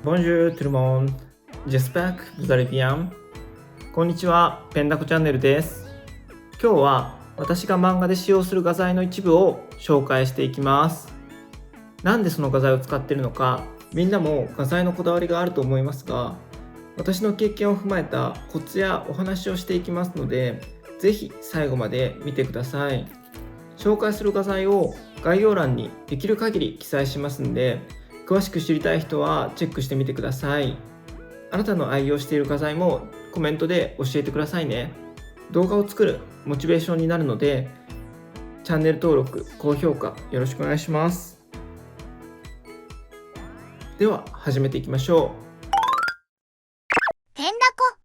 Bonjour tout le monde. J'espère que vous allez bien. こんにちは、ペンダコチャンネルです。今日は私が漫画で使用する画材の一部を紹介していきます。なんでその画材を使っているのか、みんなも画材のこだわりがあると思いますが、私の経験を踏まえたコツやお話をしていきますので、ぜひ最後まで見てください。紹介する画材を概要欄にできる限り記載しますので、詳しく知りたい人はチェックしてみてください。あなたの愛用している画材もコメントで教えてくださいね。動画を作るモチベーションになるので、チャンネル登録、高評価よろしくお願いします。では始めていきましょペンダコ。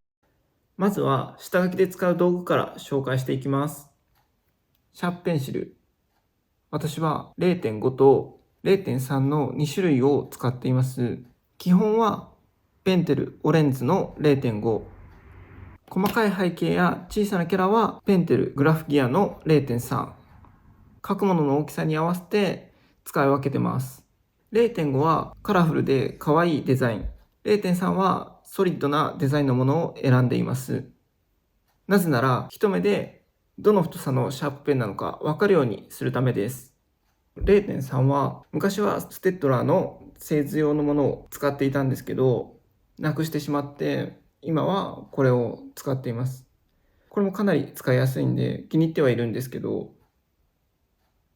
まずは下書きで使う道具から紹介していきます。シャープペンシル。私は 0.5 と 0.3 の2種類を使っています。基本はペンテルオレンズの 0.5。細かい背景や小さなキャラはペンテルグラフギアの 0.3。書くものの大きさに合わせて使い分けてます。0.5 はカラフルで可愛いデザイン。0.3 はソリッドなデザインのものを選んでいます。なぜなら一目でどの太さのシャープペンなのか分かるようにするためです。0.3 は昔はステッドラーの製図用のものを使っていたんですけど、なくしてしまって今はこれを使っています。これもかなり使いやすいんで気に入ってはいるんですけど、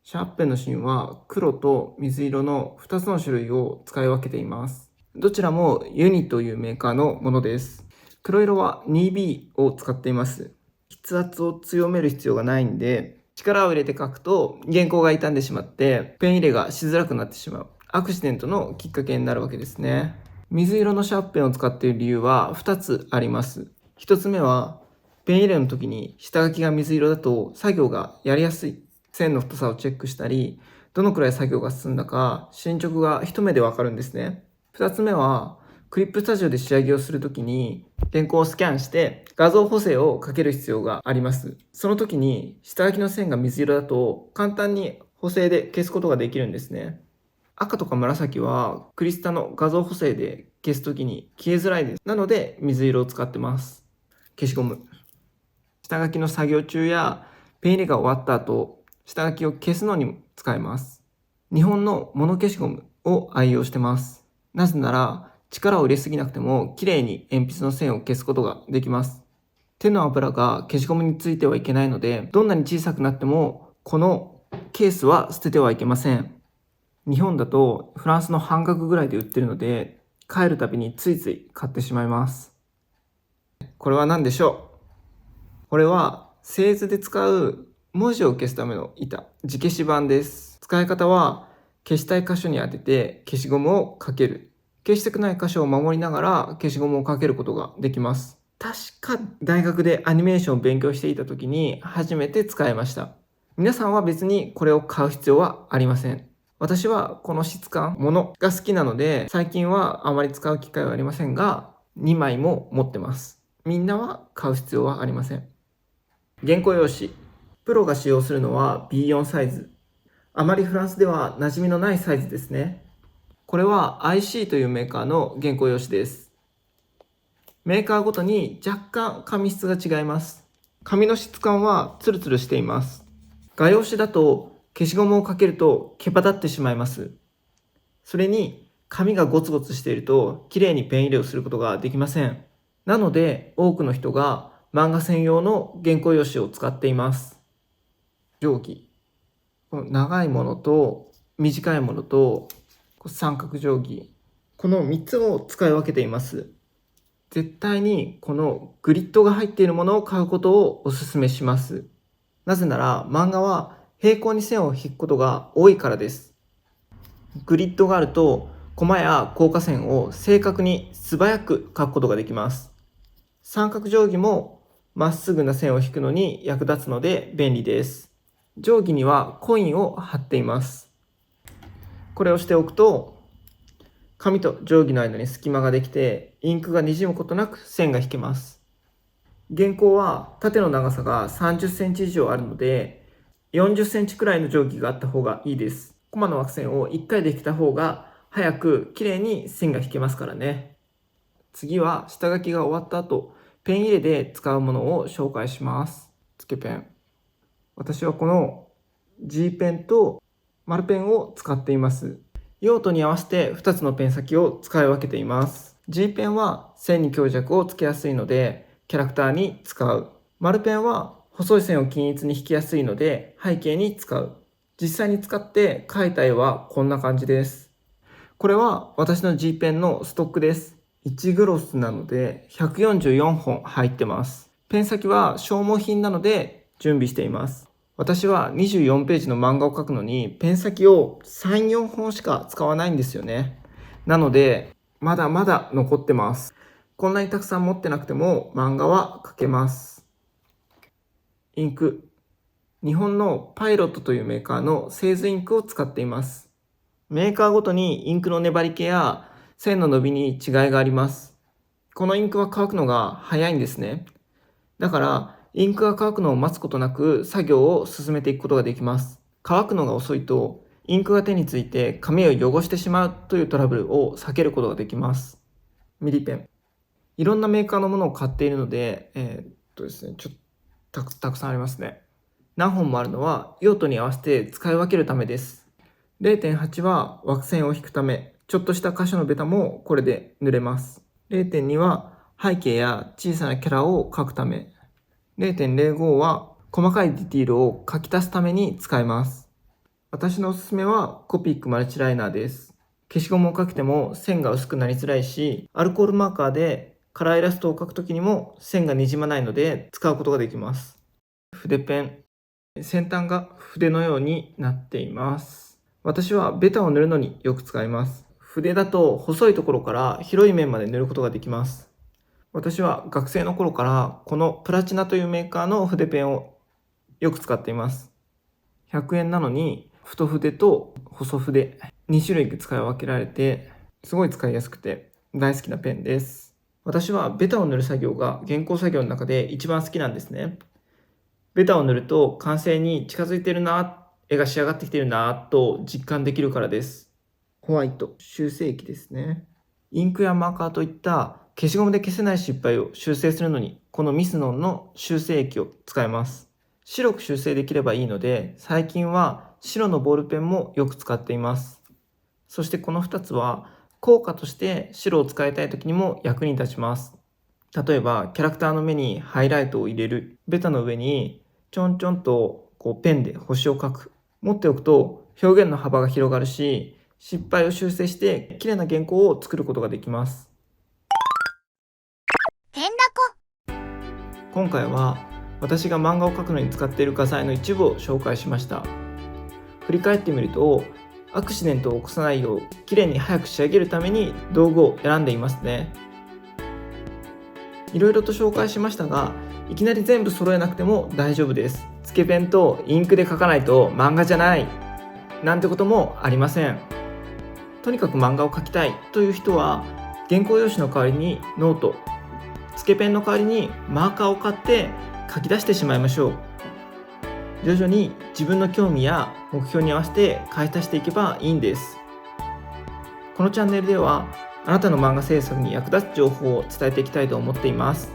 シャープペンの芯は黒と水色の2つの種類を使い分けています。どちらもユニというメーカーのものです。黒色は 2B を使っています。筆圧を強める必要がないんで、力を入れて書くと原稿が傷んでしまってペン入れがしづらくなってしまうアクシデントのきっかけになるわけですね。水色のシャープペンを使っている理由は2つあります。1つ目はペン入れの時に下書きが水色だと作業がやりやすい。線の太さをチェックしたり、どのくらい作業が進んだか進捗が一目でわかるんですね。2つ目はクリップスタジオで仕上げをするときに原稿をスキャンして画像補正をかける必要があります。その時に下書きの線が水色だと簡単に補正で消すことができるんですね。赤とか紫はクリスタの画像補正で消す時に消えづらいです。なので水色を使ってます。消しゴム。下書きの作業中やペン入れが終わった後、下書きを消すのにも使えます。日本のモノ消しゴムを愛用してます。なぜなら力を入れすぎなくても綺麗に鉛筆の線を消すことができます。手の油が消しゴムについてはいけないので、どんなに小さくなってもこのケースは捨ててはいけません。日本だとフランスの半額ぐらいで売ってるので、帰るたびについつい買ってしまいます。これは何でしょう？これは製図で使う文字を消すための板、字消し板です。使い方は消したい箇所に当てて消しゴムをかける。消したくない箇所を守りながら消しゴムをかけることができます。確か大学でアニメーションを勉強していた時に初めて使いました。皆さんは別にこれを買う必要はありません。私はこの質感、ものが好きなので最近はあまり使う機会はありませんが、2枚も持ってます。みんなは買う必要はありません。原稿用紙。プロが使用するのは B4 サイズ。あまりフランスでは馴染みのないサイズですね。これは IC というメーカーの原稿用紙です。メーカーごとに若干紙質が違います。紙の質感はツルツルしています。画用紙だと消しゴムをかけると毛羽立ってしまいます。それに紙がゴツゴツしていると綺麗にペン入れをすることができません。なので多くの人が漫画専用の原稿用紙を使っています。定規。この長いものと短いものと三角定規。この3つを使い分けています。絶対にこのグリッドが入っているものを買うことをお勧めします。なぜなら漫画は平行に線を引くことが多いからです。グリッドがあるとコマや効果線を正確に素早く描くことができます。三角定規もまっすぐな線を引くのに役立つので便利です。定規にはコインを貼っています。これをしておくと紙と定規の間に隙間ができてインクがにじむことなく線が引けます。原稿は縦の長さが30センチ以上あるので40センチくらいの定規があった方がいいです。コマの枠線を1回で引けた方が早く綺麗に線が引けますからね。次は下書きが終わった後、ペン入れで使うものを紹介します。つけペン。私はこの G ペンと丸ペンを使っています。用途に合わせて2つのペン先を使い分けています。G ペンは線に強弱をつけやすいのでキャラクターに使う。丸ペンは細い線を均一に引きやすいので背景に使う。実際に使って描いた絵はこんな感じです。これは私の G ペンのストックです。1グロスなので144本入ってます。ペン先は消耗品なので準備しています。私は24ページの漫画を描くのにペン先を3、4本しか使わないんですよね。なのでまだまだ残ってます。こんなにたくさん持ってなくても漫画は描けます。インク。日本のパイロットというメーカーの製図インクを使っています。メーカーごとにインクの粘り気や線の伸びに違いがあります。このインクは乾くのが早いんですね。だからインクが乾くのを待つことなく作業を進めていくことができます。乾くのが遅いとインクが手について紙を汚してしまうというトラブルを避けることができます。ミリペン。いろんなメーカーのものを買っているので、ですね、ちょっとたくさんありますね。何本もあるのは用途に合わせて使い分けるためです。0.8 は枠線を引くため、ちょっとした箇所のベタもこれで塗れます。0.2 は背景や小さなキャラを描くため。0.05 は細かいディティールを描き足すために使います。私のおすすめはコピックマルチライナーです。消しゴムをかけても線が薄くなりづらいし、アルコールマーカーでカラーイラストを描くときにも線がにじまないので使うことができます。筆ペン。先端が筆のようになっています。私はベタを塗るのによく使います。筆だと細いところから広い面まで塗ることができます。私は学生の頃からこのプラチナというメーカーの筆ペンをよく使っています。100円なのに太筆と細筆2種類使い分けられてすごい使いやすくて大好きなペンです。私はベタを塗る作業が原稿作業の中で一番好きなんですね。ベタを塗ると完成に近づいてるな、絵が仕上がってきてるなと実感できるからです。ホワイト、修正液ですね。インクやマーカーといった消しゴムで消せない失敗を修正するのにこのミスノンの修正液を使います。白く修正できればいいので最近は白のボールペンもよく使っています。そしてこの2つは効果として白を使いたい時にも役に立ちます。例えばキャラクターの目にハイライトを入れる、ベタの上にちょんちょんとペンで星を描く、持っておくと表現の幅が広がるし、失敗を修正して綺麗な原稿を作ることができます。てんだこ。今回は私が漫画を描くのに使っている画材の一部を紹介しました。振り返ってみるとアクシデントを起こさないよう綺麗に早く仕上げるために道具を選んでいますね。いろいろと紹介しましたが、いきなり全部揃えなくても大丈夫です。つけペンとインクで描かないと漫画じゃないなんてこともありません。とにかく漫画を描きたいという人は原稿用紙の代わりにノート、つけペンの代わりにマーカーを買って書き出してしまいましょう。徐々に自分の興味や目標に合わせて書き足していけばいいんです。このチャンネルではあなたの漫画制作に役立つ情報を伝えていきたいと思っています。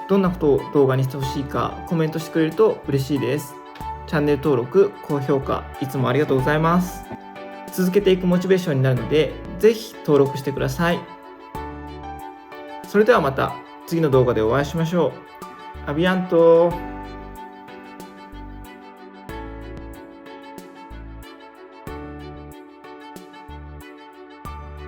どんなことを動画にしてほしいかコメントしてくれると嬉しいです。チャンネル登録、高評価いつもありがとうございます。続けていくモチベーションになるのでぜひ登録してください。それではまた次の動画でお会いしましょう。アビアント。